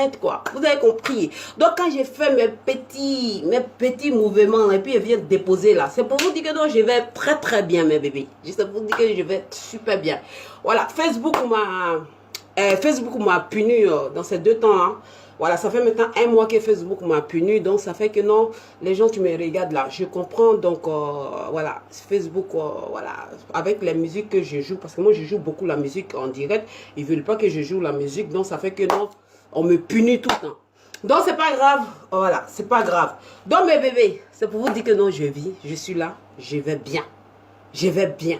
arrête quoi. Vous avez compris. Donc quand j'ai fait mes petits mouvements et puis elle vient déposer là, c'est pour vous dire que non, je vais très très bien mes bébés. C'est pour vous dire que je vais super bien. Voilà, Facebook m'a puni dans ces 2 temps. Hein. Voilà, ça fait maintenant 1 mois que Facebook m'a puni. Donc, ça fait que non, les gens, tu me regardes là. Je comprends. Donc, voilà, Facebook, voilà, avec les musiques que je joue. Parce que moi, je joue beaucoup la musique en direct. Ils ne veulent pas que je joue la musique. Donc, ça fait que non, on me punit tout le temps. Donc, c'est pas grave. Voilà, c'est pas grave. Donc, mes bébés, c'est pour vous dire que non, je vis. Je suis là. Je vais bien. Je vais bien.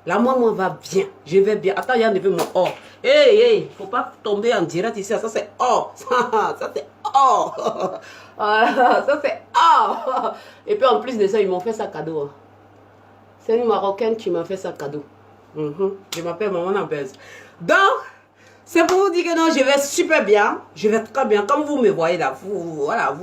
La maman va bien. Je vais bien. Attends, il y a un peu mon or. Hey, faut pas tomber en direct ici. Ça, c'est or. Ça, c'est or. Ça, c'est or. Et puis, en plus de ça, ils m'ont fait ça cadeau. C'est une Marocaine qui m'a fait ça cadeau. Je m'appelle Maman Nampez. Donc, c'est pour vous dire que non, je vais super bien. Je vais très bien. Comme vous me voyez là, voilà.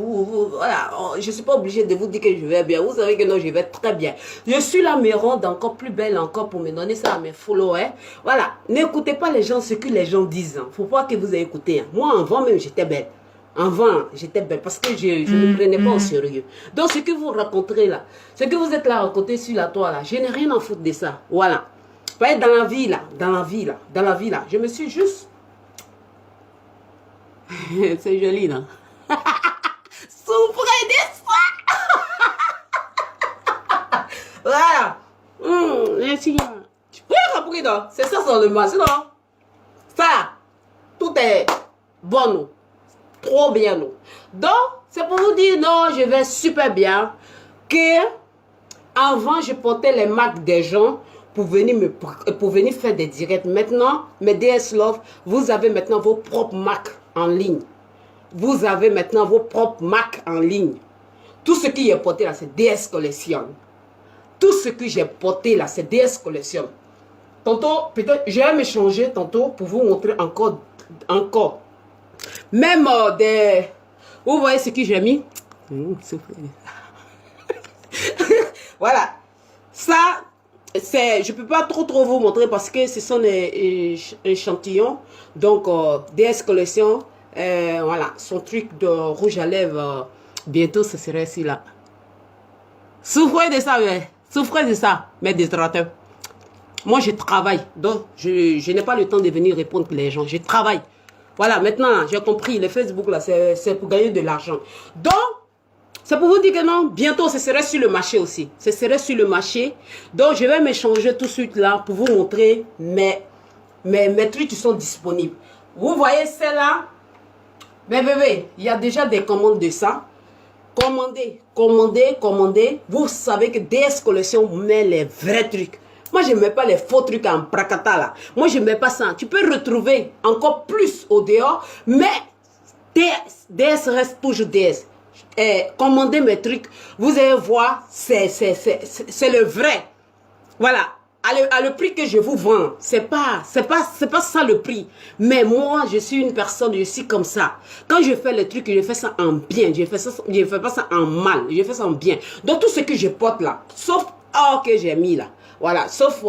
Je ne suis pas obligée de vous dire que je vais bien. Vous savez que non, je vais très bien. Je suis là, me rendre encore plus belle encore pour me donner ça à mes followers. Voilà. N'écoutez pas les gens, ce que les gens disent. Hein. Faut pas que vous ayez écouté. Hein. Moi, avant même, j'étais belle. Avant, j'étais belle parce que je ne prenais pas au sérieux. Donc, ce que vous raconterez là, ce que vous êtes là à raconter sur la toile là, je n'ai rien à foutre de ça. Voilà. Pas dans la vie là, je me suis juste... C'est joli, non? Souffrez de ça! Voilà. Merci. C'est ça, c'est le mal. Sinon, ça, tout est bon, nous. Trop bien, nous. Donc, c'est pour vous dire, non, je vais super bien. Que, avant, je portais les marques des gens pour venir faire des directs. Maintenant, mes DS Love, vous avez maintenant vos propres marques en ligne. Vous avez maintenant vos propres marques en ligne. Tout ce qui est porté là, c'est DS Collection. Tout ce que j'ai porté là, c'est DS Collection. Tantôt, peut-être, je vais me changer tantôt pour vous montrer encore. Même des... Vous voyez ce que j'ai mis? Voilà. Ça, c'est... Je ne peux pas trop vous montrer parce que ce sont des échantillons. Donc, DS Collection, voilà, son truc de rouge à lèvres, bientôt ce serait ici là. Souffrez de ça, ouais. Souffrez de ça, mes détracteurs. Moi, je travaille, donc je n'ai pas le temps de venir répondre les gens. Je travaille. Voilà, maintenant, j'ai compris, le Facebook là, c'est pour gagner de l'argent. Donc, c'est pour vous dire que non, bientôt, ce serait sur le marché aussi. Ce serait sur le marché. Donc, je vais m'échanger tout de suite là pour vous montrer mes trucs qui sont disponibles. Vous voyez celle-là? Mais bébé, il y a déjà des commandes de ça. Commandez. Vous savez que DS Collection met les vrais trucs. Moi, je ne mets pas les faux trucs en prakata là. Moi, je ne mets pas ça. Tu peux retrouver encore plus au dehors, mais DS reste toujours DS. Commandez mes trucs. Vous allez voir, c'est le vrai. Voilà. À le prix que je vous vends, c'est pas ça le prix. Mais moi, je suis une personne, je suis comme ça. Quand je fais le truc, je fais ça en bien. Je fais pas ça en mal. Je fais ça en bien. Donc tout ce que je porte là, sauf or que j'ai mis là, voilà, sauf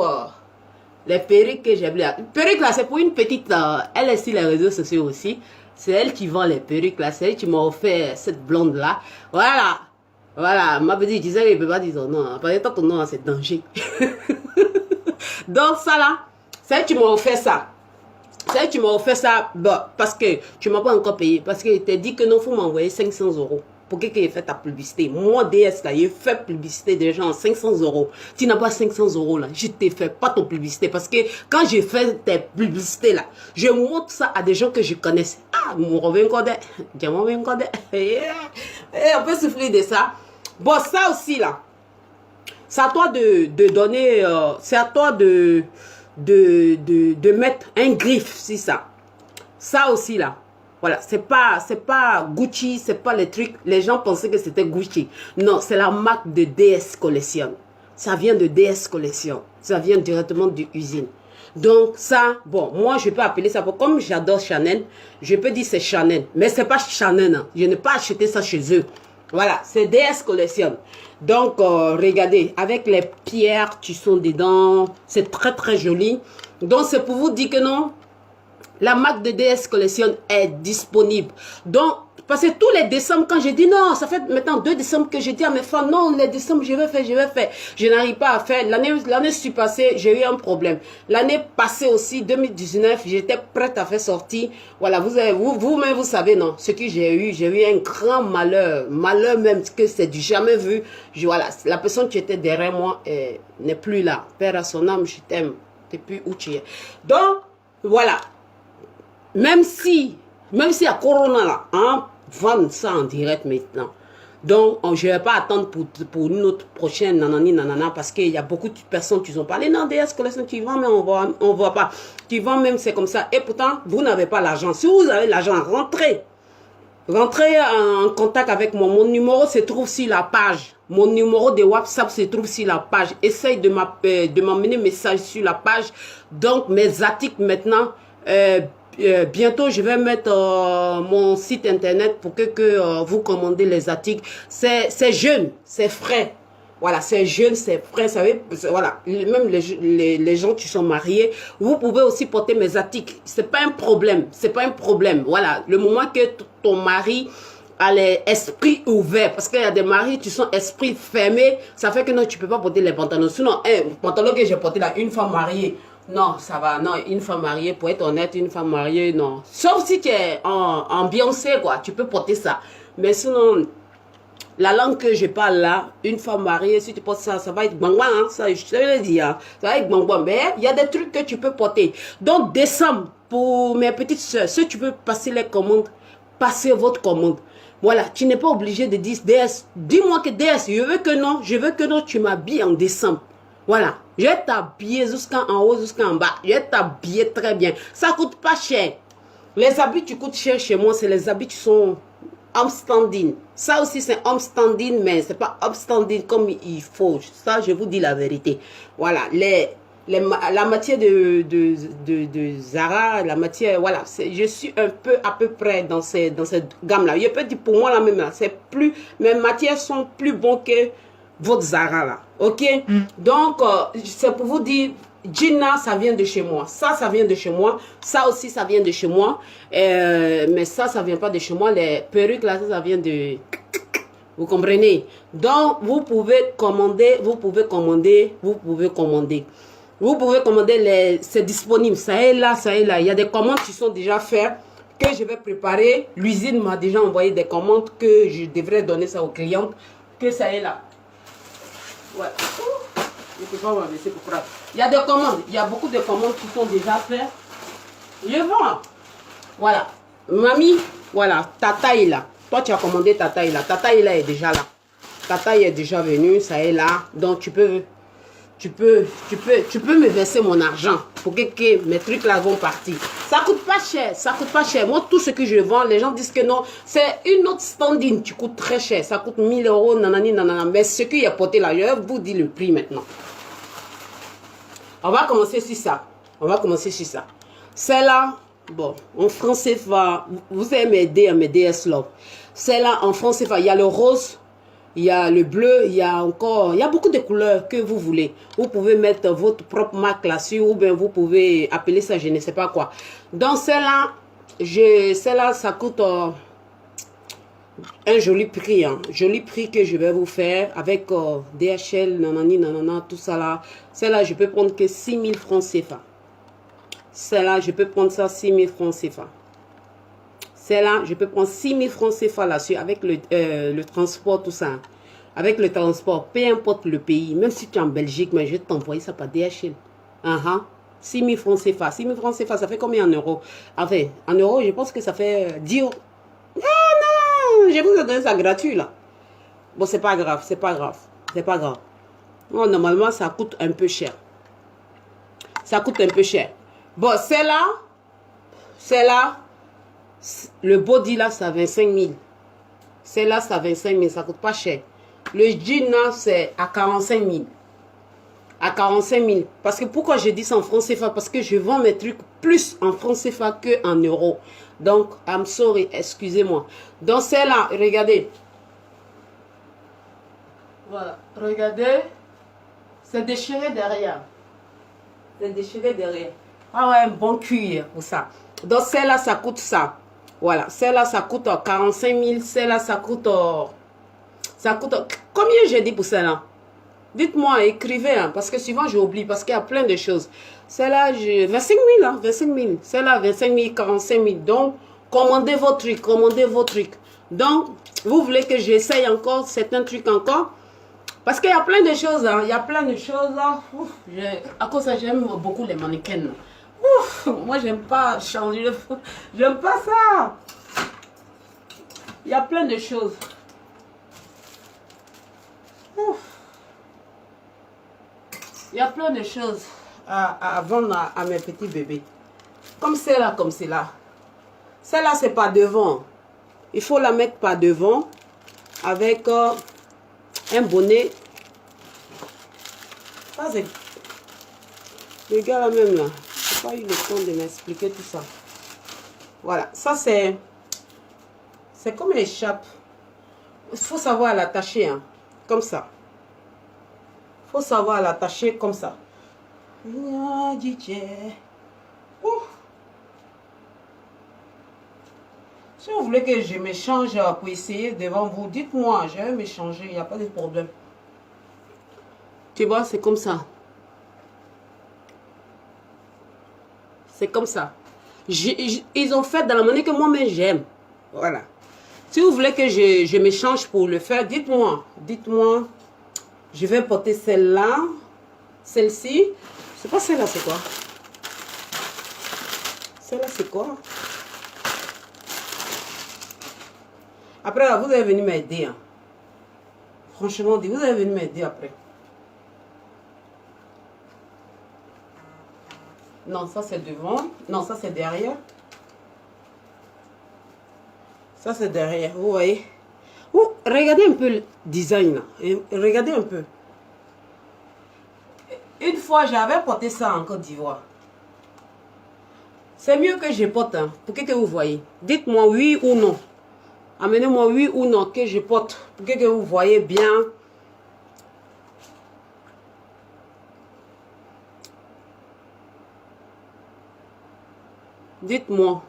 les perruques que j'ai mis là. Perruque là, c'est pour une petite, elle est sur les réseaux sociaux aussi. C'est elle qui vend les perruques là. C'est elle qui m'a offert cette blonde là. Voilà. Voilà, ma petite disait, il ne peut pas dire non. Parce que ton nom, c'est danger. Donc, ça là, c'est elle qui m'a offert ça. C'est elle qui m'a offert ça parce que tu ne m'as pas encore payé. Parce que tu dit que non, il faut m'envoyer 500 € pour que tu fait ta publicité. Moi, DS là, il fait publicité des gens 500 €. Tu n'as pas 500 € là, je ne te fais pas ton publicité. Parce que quand je fais tes publicités là, je montre ça à des gens que je connais. Ah, mon revenu code, on peut souffrir de ça. Bon, ça aussi là, c'est à toi de donner, c'est à toi de mettre un griffe sur ça. Ça aussi là, voilà, c'est pas Gucci, c'est pas les trucs, les gens pensaient que c'était Gucci. Non, c'est la marque de DS Collection. Ça vient de DS Collection. Ça vient directement de l'usine. Donc ça, bon, moi je peux appeler ça, comme j'adore Chanel, je peux dire c'est Chanel. Mais c'est pas Chanel, hein. Je n'ai pas acheté ça chez eux. Voilà, c'est DS Collection. Donc, regardez, avec les pierres qui sont dedans, c'est très très joli. Donc, c'est pour vous dire que non, La marque de DS Collection est disponible. Donc, parce que tous les décembre, quand j'ai dit non, ça fait maintenant 2 décembre que j'ai dit à mes femmes, non, les décembre, je vais faire, je vais faire. Je n'arrive pas à faire. L'année suis passée, j'ai eu un problème. L'année passée aussi, 2019, j'étais prête à faire sortir. Voilà, vous-même, vous savez, non, ce que j'ai eu un grand malheur. Malheur même, que c'est du jamais vu. Voilà, la personne qui était derrière moi n'est plus là. Père à son âme, je t'aime. T'es plus où tu es. Donc, voilà. Même si à Corona là, hein, vendre ça en direct maintenant. Donc, je ne vais pas attendre pour une autre prochaine nanani nanana parce qu'il y a beaucoup de personnes qui ont parlé. Non, DS Collection, tu vends, mais on voit pas. Tu vends même, c'est comme ça. Et pourtant, vous n'avez pas l'argent. Si vous avez l'argent, rentrez. Rentrez en contact avec moi. Mon numéro se trouve sur la page. Mon numéro de WhatsApp se trouve sur la page. Essaye de m'emmener message sur la page. Donc, mes articles maintenant... bientôt, je vais mettre mon site internet pour que vous commandez les articles. C'est jeune, c'est frais. Voilà, c'est jeune, c'est frais. Vous savez, voilà, même les gens qui sont mariés, vous pouvez aussi porter mes articles. C'est pas un problème. C'est pas un problème. Voilà, le moment que ton mari a l'esprit ouvert, parce qu'il y a des maris qui sont esprit fermé, ça fait que non, tu peux pas porter les pantalons. Sinon, un pantalon que j'ai porté là, une femme mariée. Non, ça va. Non, une femme mariée, pour être honnête, une femme mariée, non. Sauf si tu es en Beyoncé, quoi. Tu peux porter ça. Mais sinon, la langue que je parle là, une femme mariée, si tu portes ça, ça va être bangwa, hein. Ça, je te le dis, hein. Ça va être bangwa. Mais il y a des trucs que tu peux porter. Donc, décembre, pour mes petites soeurs, si tu veux passer les commandes, passez votre commande. Voilà, tu n'es pas obligé de dire DS. Dis-moi que DS, je veux que non, tu m'habilles en décembre. Voilà, je vais t'habiller jusqu'en haut, jusqu'en bas. Je vais t'habiller très bien. Ça coûte pas cher. Les habits qui coûtent cher chez moi, c'est les habits qui sont upstanding. Ça aussi, c'est upstanding, mais c'est pas upstanding comme il faut. Ça, je vous dis la vérité. Voilà, la matière de Zara, la matière, voilà, je suis un peu à peu près dans cette gamme-là. Je peux dire pour moi la même là, c'est plus, mes matières sont plus bonnes que votre Zara là, ok? Donc, c'est pour vous dire, Gina, ça vient de chez moi. Ça vient de chez moi. Ça aussi, ça vient de chez moi. Mais ça vient pas de chez moi. Les perruques là, ça vient de... Vous comprenez? Donc, vous pouvez commander, vous pouvez commander. C'est disponible. Ça est là, ça est là. Il y a des commandes qui sont déjà faites, que je vais préparer. L'usine m'a déjà envoyé des commandes que je devrais donner ça aux clientes. Que ça est là. Ouais. Je peux pas m'abaisser pour prendre. Il y a des commandes. Il y a beaucoup de commandes qui sont déjà faites. Je vends. Voilà. Mamie, voilà. Ta taille là. Toi, tu as commandé ta taille là. Ta taille là est déjà là. Ta taille est déjà venue. Ça est là. Donc, tu peux me verser mon argent pour que mes trucs là vont partir. Ça coûte pas cher, ça coûte pas cher. Moi, tout ce que je vends, les gens disent que non, c'est une autre standing qui coûte très cher. Ça coûte 1000 €, nanani, nanana. Mais ce qu'il y a porté là, je vais vous dire le prix maintenant. On va commencer sur ça. Celle-là, bon, en français, vous allez m'aider à m'aider à cela. Celle-là, en français, il y a le rose. Il y a le bleu, il y a beaucoup de couleurs que vous voulez. Vous pouvez mettre votre propre marque là-dessus ou bien vous pouvez appeler ça je ne sais pas quoi. Donc celle-là, ça coûte un joli prix. Hein. Joli prix que je vais vous faire avec DHL, nanani, nanana, tout ça là. Celle-là, je peux prendre que 6 000 francs CFA. Celle-là, je peux prendre ça 6 000 francs CFA. Celle-là, je peux prendre 6 000 francs CFA là-dessus avec le transport, tout ça. Avec le transport, peu importe le pays. Même si tu es en Belgique, mais je vais t'envoyer ça par DHL. 6 000 francs CFA. 6 000 francs CFA, ça fait combien en euros? Enfin, en euros, je pense que ça fait 10 euros. Ah non, je vous ai donné ça gratuit là. Bon, c'est pas grave, c'est pas grave. C'est pas grave. Bon, normalement, ça coûte un peu cher. Ça coûte un peu cher. Bon, celle-là, le body là, ça 25 000. Celle-là, ça 25 000, ça coûte pas cher. Le jean là, c'est à 45 000. À 45 000. Parce que pourquoi je dis ça en francs CFA? Parce que je vends mes trucs plus en francs CFA que en euros. Donc, I'm sorry, excusez-moi. Donc, celle-là, regardez. Voilà, regardez. C'est déchiré derrière. C'est déchiré derrière. Ah ouais, un bon cuir pour ça. Donc, celle-là, ça coûte ça. Voilà, celle-là, ça coûte 45 000. Celle-là, ça coûte... Combien j'ai dit pour celle-là? Dites-moi, écrivez, hein, parce que souvent, j'oublie, parce qu'il y a plein de choses. Celle-là, 25 000, hein, 25 000. Celle-là, 25 000, 45 000. Donc, commandez vos trucs, commandez vos trucs. Donc, vous voulez que j'essaye encore certains trucs encore? Parce qu'il y a plein de choses, hein. Il y a plein de choses, là. Ouf, à cause de ça, j'aime beaucoup les mannequins. Ouf, moi, j'aime pas changer. J'aime pas ça. Il y a plein de choses. Ouf. Il y a plein de choses à vendre à mes petits bébés. Comme celle-là, comme celle-là. Celle-là, c'est pas devant. Il faut la mettre par devant avec un bonnet. Ça, c'est... Le gars là même là, j'ai pas eu le temps de m'expliquer tout ça. Voilà, ça c'est... C'est comme une écharpe. Il faut savoir l'attacher, hein, comme ça. Il faut savoir l'attacher comme ça. Si vous voulez que je m'échange pour essayer devant vous, dites-moi, je vais m'échanger, il n'y a pas de problème. Tu vois, c'est comme ça. C'est comme ça. Ils ont fait dans la manière que moi-même j'aime. Voilà. Si vous voulez que je m'échange pour le faire, dites-moi. Dites-moi. Je vais porter celle-là. Celle-ci. C'est pas celle-là, c'est quoi? Celle-là, c'est quoi? Après, là, vous allez venir m'aider. Hein. Franchement, vous allez venir m'aider après. Non, ça c'est devant. Non, ça c'est derrière. Ça c'est derrière, vous voyez. Regardez un peu le design. Là. Regardez un peu. Une fois, j'avais porté ça en Côte d'Ivoire. C'est mieux que je porte. Hein, pour que vous voyez. Dites-moi oui ou non. Amenez-moi oui ou non que je porte. Pour que vous voyez bien. Dites-moi.